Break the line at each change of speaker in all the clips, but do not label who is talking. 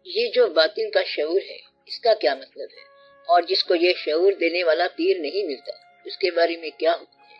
یہ جو باطن کا شعور ہے اس کا کیا مطلب ہے، اور جس کو یہ شعور دینے والا پیر نہیں ملتا اس کے بارے میں کیا حکم ہے؟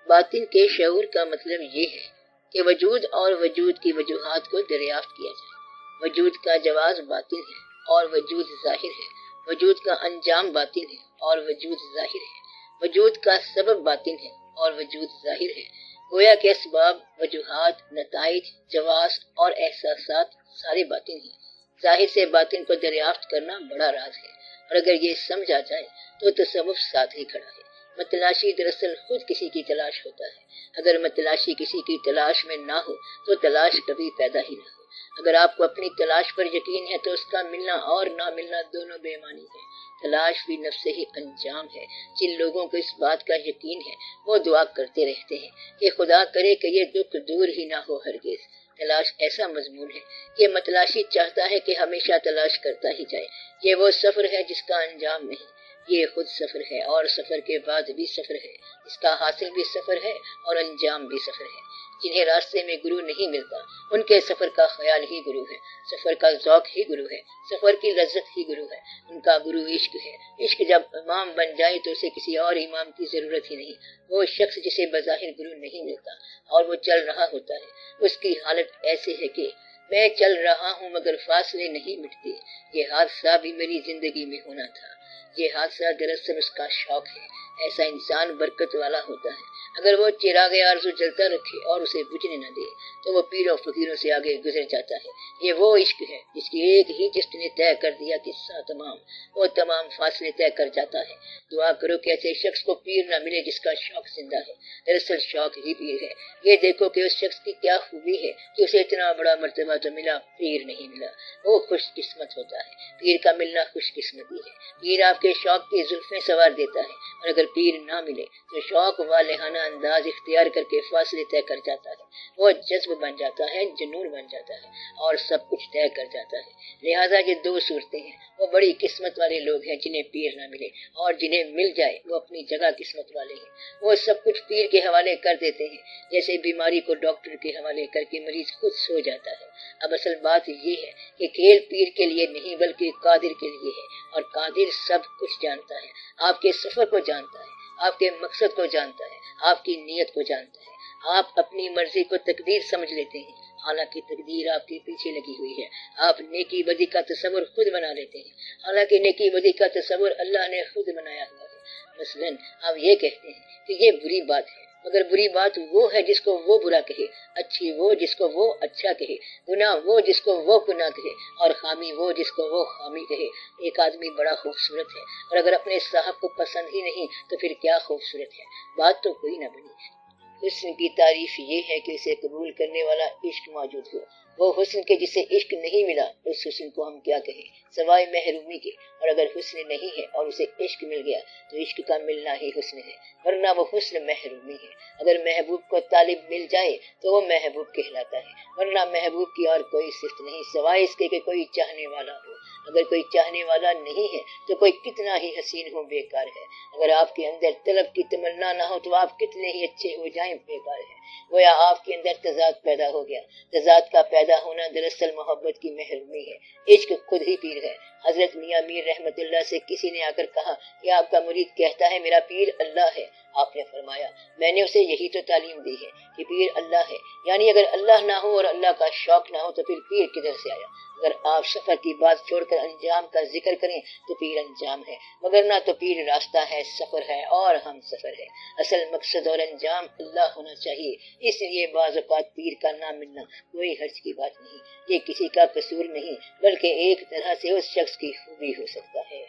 باطن کے شعور کا مطلب یہ ہے کہ وجود اور وجود کی وجوہات کو دریافت کیا جائے۔ وجود کا جواز باطن ہے اور وجود ظاہر ہے، وجود کا انجام باطن ہے اور وجود ظاہر ہے، وجود کا سبب باطن ہے اور وجود ظاہر ہے۔ گویا کہ اسباب، وجوہات، نتائج، جواز اور احساسات سارے باطن ہیں۔ ظاہر سے باطن کو دریافت کرنا بڑا راز ہے، اور اگر یہ سمجھا جائے تو تصوف ساتھ ہی کھڑا ہے۔ متلاشی دراصل خود کسی کی تلاش ہوتا ہے۔ اگر متلاشی کسی کی تلاش میں نہ ہو تو تلاش کبھی پیدا ہی نہ ہو۔ اگر آپ کو اپنی تلاش پر یقین ہے تو اس کا ملنا اور نہ ملنا دونوں بے معنی ہے۔ تلاش بھی نفس ہی انجام ہے۔ جن لوگوں کو اس بات کا یقین ہے وہ دعا کرتے رہتے ہیں کہ خدا کرے کہ یہ دکھ دور ہی نہ ہو ہرگز۔ تلاش ایسا مضمون ہے کہ متلاشی چاہتا ہے کہ ہمیشہ تلاش کرتا ہی جائے۔ یہ وہ سفر ہے جس کا انجام نہیں، یہ خود سفر ہے اور سفر کے بعد بھی سفر ہے، اس کا حاصل بھی سفر ہے اور انجام بھی سفر ہے۔ جنہیں راستے میں گرو نہیں ملتا ان کے سفر کا خیال ہی گرو ہے، سفر کا ذوق ہی گرو ہے، سفر کی لذت ہی گرو ہے۔ ان کا گرو عشق ہے۔ عشق جب امام بن جائے تو اسے کسی اور امام کی ضرورت ہی نہیں۔ وہ شخص جسے بظاہر گرو نہیں ملتا اور وہ چل رہا ہوتا ہے، اس کی حالت ایسے ہے کہ میں چل رہا ہوں مگر فاصلے نہیں مٹتے۔ یہ حادثہ بھی میری زندگی میں ہونا تھا۔ یہ حادثہ دراصل اس کا شوق ہے۔ ایسا انسان برکت والا ہوتا ہے۔ اگر وہ چراغ آرزو جلتا رکھے اور اسے بجھنے نہ دے تو وہ پیروں فقیروں سے آگے گزر جاتا ہے۔ یہ وہ عشق ہے جس کی ایک ہی جست نے طے کر دیا قصہ تمام، وہ تمام فاصلے طے کر جاتا ہے۔ دعا کرو کہ ایسے شخص کو پیر نہ ملے جس کا شوق زندہ ہے۔ دراصل شوق ہی پیر ہے۔ یہ دیکھو کہ اس شخص کی کیا خوبی ہے کہ اسے اتنا بڑا مرتبہ تو ملا، پیر نہیں ملا۔ وہ خوش قسمت ہوتا ہے۔ پیر کا ملنا خوش قسمتی ہے۔ پیر آپ کے شوق کی زلفیں سوار دیتا ہے، اور اگر پیر نہ ملے تو شوق والہانہ انداز اختیار کر کے فاصلے طے کر جاتا ہے۔ وہ جذب بن جاتا ہے، جنون بن جاتا ہے اور سب کچھ طے کر جاتا ہے۔ لہٰذا یہ دو صورتیں ہیں۔ وہ بڑی قسمت والے لوگ ہیں جنہیں پیر نہ ملے، اور جنہیں مل جائے وہ اپنی جگہ قسمت والے ہیں۔ وہ سب کچھ پیر کے حوالے کر دیتے ہیں، جیسے بیماری کو ڈاکٹر کے حوالے کر کے مریض خود سو جاتا ہے۔ اب اصل بات یہ ہے کہ کھیل پیر کے لیے نہیں بلکہ قادر کے لیے ہے، اور قادر سب کچھ جانتا ہے، آپ کے سفر کو جانتا ہے، آپ کے مقصد کو جانتا ہے، آپ کی نیت کو جانتا ہے۔ آپ اپنی مرضی کو تقدیر سمجھ لیتے ہیں، حالانکہ تقدیر آپ کے پیچھے لگی ہوئی ہے۔ آپ نیکی بدی کا تصور خود بنا لیتے ہیں، حالانکہ نیکی بدی کا تصور اللہ نے خود بنایا ہوا ہے۔ مثلاً آپ یہ کہتے ہیں کہ یہ بری بات ہے، مگر بری بات وہ ہے جس کو وہ برا کہے، اچھی وہ جس کو وہ اچھا کہے، گناہ وہ جس کو وہ گناہ کہے، اور خامی وہ جس کو وہ خامی کہے۔ ایک آدمی بڑا خوبصورت ہے اور اگر اپنے صاحب کو پسند ہی نہیں تو پھر کیا خوبصورت ہے؟ بات تو کوئی نہ بنی۔ حسن کی تعریف یہ ہے کہ اسے قبول کرنے والا عشق موجود ہو۔ وہ حسن کے جسے عشق نہیں ملا اس حسن کو ہم کیا کہیں سوائے محرومی کے، اور اگر حسن نہیں ہے اور اسے عشق مل گیا تو عشق کا ملنا ہی حسن ہے، ورنہ وہ حسن محرومی ہے۔ اگر محبوب کو طالب مل جائے تو وہ محبوب کہلاتا ہے، ورنہ محبوب کی اور کوئی صفت نہیں سوائے اس کے کہ کوئی چاہنے والا ہو۔ اگر کوئی چاہنے والا نہیں ہے تو کوئی کتنا ہی حسین ہو بیکار ہے۔ اگر آپ کے اندر طلب کی تمنا نہ ہو تو آپ کتنے ہی اچھے ہو جائیں بیکار ہے۔ گویا آپ کے اندر تضاد پیدا ہو گیا۔ تضاد کا پیدا ہونا دراصل محبت کی محرومی ہے۔ عشق خود ہی پیر ہے۔ حضرت میاں میر رحمت اللہ سے کسی نے آ کر کہا کہ آپ کا مرید کہتا ہے میرا پیر اللہ ہے۔ آپ نے فرمایا میں نے اسے یہی تو تعلیم دی ہے کہ پیر اللہ ہے، یعنی اگر اللہ نہ ہو اور اللہ کا شوق نہ ہو تو پھر پیر کدھر سے آیا؟ اگر آپ سفر کی بات چھوڑ کر انجام کا ذکر کریں تو پیر انجام ہے، مگر نہ تو پیر راستہ ہے، سفر ہے اور ہم سفر ہے۔ اصل مقصد اور انجام اللہ ہونا چاہیے، اس لیے بعض اوقات پیر کا نہ ملنا کوئی حرج کی بات نہیں، یہ کسی کا قصور نہیں بلکہ ایک طرح سے اس شخص کی خوبی ہو سکتا ہے۔